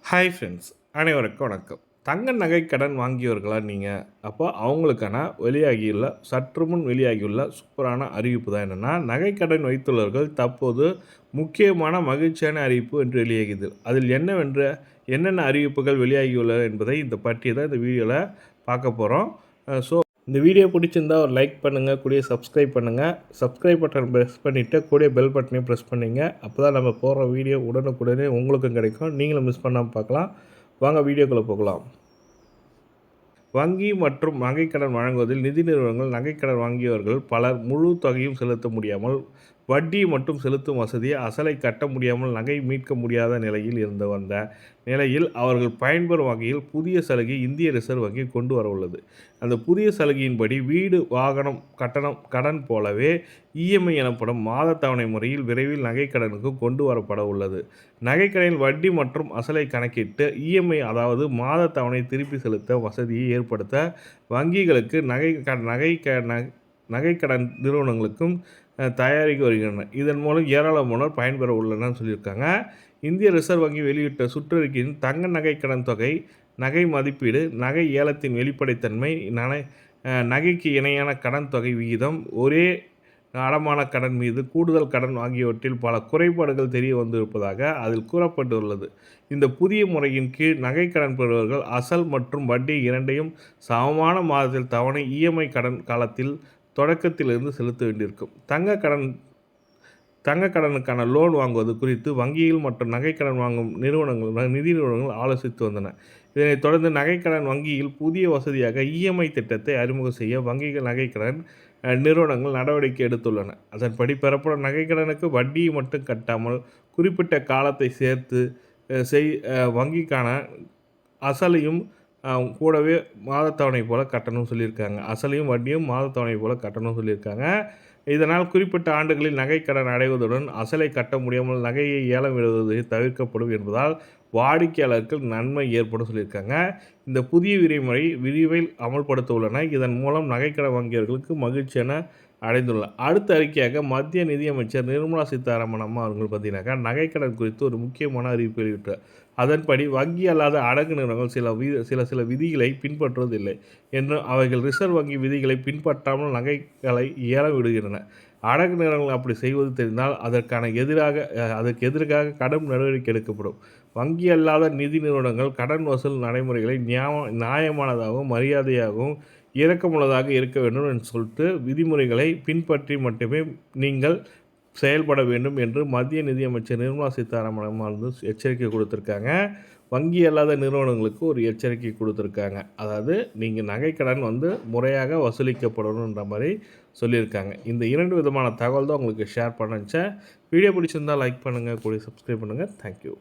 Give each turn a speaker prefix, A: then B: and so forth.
A: Hi friends, அனைவருக்கும் வணக்கம். தங்க நகை கடன் வாங்கியவர்களா நீங்கள்? அப்போ அவங்களுக்கான வெளியாகியுள்ள சற்று முன் வெளியாகியுள்ள சூப்பரான அறிவிப்பு தான் என்னென்னா, நகை கடன் வைத்துள்ளவர்கள் தற்போது முக்கியமான மகிழ்ச்சியான அறிவிப்பு என்று வெளியாகியது. அதில் என்னென்ன அறிவிப்புகள் வெளியாகியுள்ளன என்பதை இந்த பற்றி தான் இந்த வீடியோவில் பார்க்க போகிறோம். ஸோ இந்த வீடியோ பிடிச்சிருந்தா ஒரு லைக் பண்ணுங்கள், கூடிய சப்ஸ்கிரைப் பண்ணுங்கள். சப்ஸ்கிரைப் பட்டன் ப்ரெஸ் பண்ணிவிட்டு கூடிய பெல் பட்டனையும் ப்ரெஸ் பண்ணிங்க. அப்போ தான் நம்ம போடுற வீடியோ உடனுக்குடனே உங்களுக்கும் கிடைக்கும். நீங்களும் மிஸ் பண்ணாமல் பார்க்கலாம். வாங்க வீடியோக்குள்ளே போகலாம். வங்கி மற்றும் நகைக்கடன் வழங்குவதில் நிதி நிறுவனங்கள் நகைக்கடன் வாங்கியவர்கள் பலர் முழு தொகையும் செலுத்த முடியாமல் வட்டி மட்டும் செலுத்தும் வசதியை அசலை கட்ட முடியாமல் நகை மீட்க முடியாத நிலையில் இருந்து வந்த நிலையில் அவர்கள் பயன்பெறும் வகையில் புதிய சலுகை இந்திய ரிசர்வ் வங்கி கொண்டு வர உள்ளது. அந்த புதிய சலுகையின்படி வீடு வாகனம் கடன் போலவே இஎம்ஐ எனப்படும் மாத தவணை முறையில் விரைவில் நகைக்கடனுக்கு கொண்டு வரப்பட உள்ளது. நகைக்கடனில் வட்டி மற்றும் அசலை கணக்கிட்டு இஎம்ஐ அதாவது மாத தவணை திருப்பி செலுத்த வசதியை ஏற்படுத்த வங்கிகளுக்கு நகைக்கடன் நிறுவனங்களுக்கும் தயாரிக்க வருகின்றன. இதன் மூலம் ஏராளமானோர் பயன்பெற உள்ளனர்னு சொல்லியிருக்காங்க. இந்திய ரிசர்வ் வங்கி வெளியிட்ட சுற்றறிக்கையின் தங்க நகை கடன் தொகை, நகை மதிப்பீடு, நகை ஏலத்தின் வெளிப்படைத்தன்மை, நகைக்கு இணையான கடன் தொகை விகிதம், ஒரே அடமான கடன் மீது கூடுதல் கடன் ஆகியவற்றில் பல குறைபாடுகள் தெரிய வந்திருப்பதாக அதில் கூறப்பட்டுள்ளது. இந்த புதிய முறையின் கீழ் நகை கடன் பெறுபவர்கள் அசல் மற்றும் வட்டி இரண்டையும் சமமான மாதத்தில் தவணை இஎம்ஐ கடன் காலத்தில் தொடக்கத்திலிருந்து செலுத்த வேண்டியிருக்கும். தங்க கடனுக்கான லோன் வாங்குவது குறித்து வங்கியில் மற்றும் நகைக்கடன் வாங்கும் நிதி நிறுவனங்கள் ஆலோசித்து வந்தன. இதனைத் தொடர்ந்து நகைக்கடன் வங்கியில் புதிய வசதியாக இஎம்ஐ திட்டத்தை அறிமுகம் செய்ய வங்கிகள் நகைக்கடன் நிறுவனங்கள் நடவடிக்கை எடுத்துள்ளன. அதன்படி பெறப்படும் நகைக்கடனுக்கு வட்டியை மட்டும் கட்டாமல் குறிப்பிட்ட காலத்தை சேர்த்து வங்கிக்கான அசலையும் கூடவே மாதத்தவணை போல் கட்டணும்னு சொல்லியிருக்காங்க. அசலையும் வட்டியும் மாதத்தவணை போல் கட்டணும்னு சொல்லியிருக்காங்க. இதனால் குறிப்பிட்ட ஆண்டுகளில் நகைக்கடன் அடைவதுடன் அசலை கட்ட முடியாமல் நகையை ஏலம் விடுவது தவிர்க்கப்படும் என்பதால் வாடிக்கையாளருக்கு நன்மை ஏற்படும் சொல்லியிருக்காங்க. இந்த புதிய விதிமுறை விரிவில் அமல்படுத்த உள்ளன. இதன் மூலம் நகைக்கடன் வங்கியவர்களுக்கு மகிழ்ச்சியான அடைந்துள்ளார். அடுத்த அறிக்கையாக மத்திய நிதியமைச்சர் நிர்மலா சீதாராமன் அம்மா அவர்கள் பார்த்தீங்கன்னாக்கா நகைக்கடன் குறித்து ஒரு முக்கியமான அறிவிப்பு வெளியிட்டார். அதன்படி வங்கி அல்லாத அடகு நிறுவனங்கள் சில விதிகளை பின்பற்றுவதில்லை என்றும் அவைகள் ரிசர்வ் வங்கி விதிகளை பின்பற்றாமல் நகைகளை ஏலம் விடுகின்றன. அடகு நிறுவனங்கள் அப்படி செய்வது தெரிந்தால் அதற்கு எதிராக கடும் நடவடிக்கை எடுக்கப்படும். வங்கி அல்லாத நிதி நிறுவனங்கள் கடன் வசூல் நடைமுறைகளை நியாயமானதாகவும் மரியாதையாகவும் இரக்கமுள்ளதாக இருக்க வேண்டும் என்று சொல்லிட்டு விதிமுறைகளை பின்பற்றி மட்டுமே நீங்கள் செயல்பட வேண்டும் என்று மத்திய நிதியமைச்சர் நிர்மலா சீதாராமன் வந்து எச்சரிக்கை கொடுத்துருக்காங்க. வங்கி அல்லாத நிறுவனங்களுக்கு ஒரு எச்சரிக்கை கொடுத்துருக்காங்க. அதாவது நீங்கள் நகைக்கடன் முறையாக வசூலிக்கப்படணுன்ற மாதிரி சொல்லியிருக்காங்க. இந்த 2 விதமான தகவல் தான் உங்களுக்கு ஷேர் பண்ண நினச்சேன். வீடியோ பிடிச்சிருந்தால் லைக் பண்ணுங்கள், கூட சப்ஸ்கிரைப் பண்ணுங்கள். தேங்க்யூ.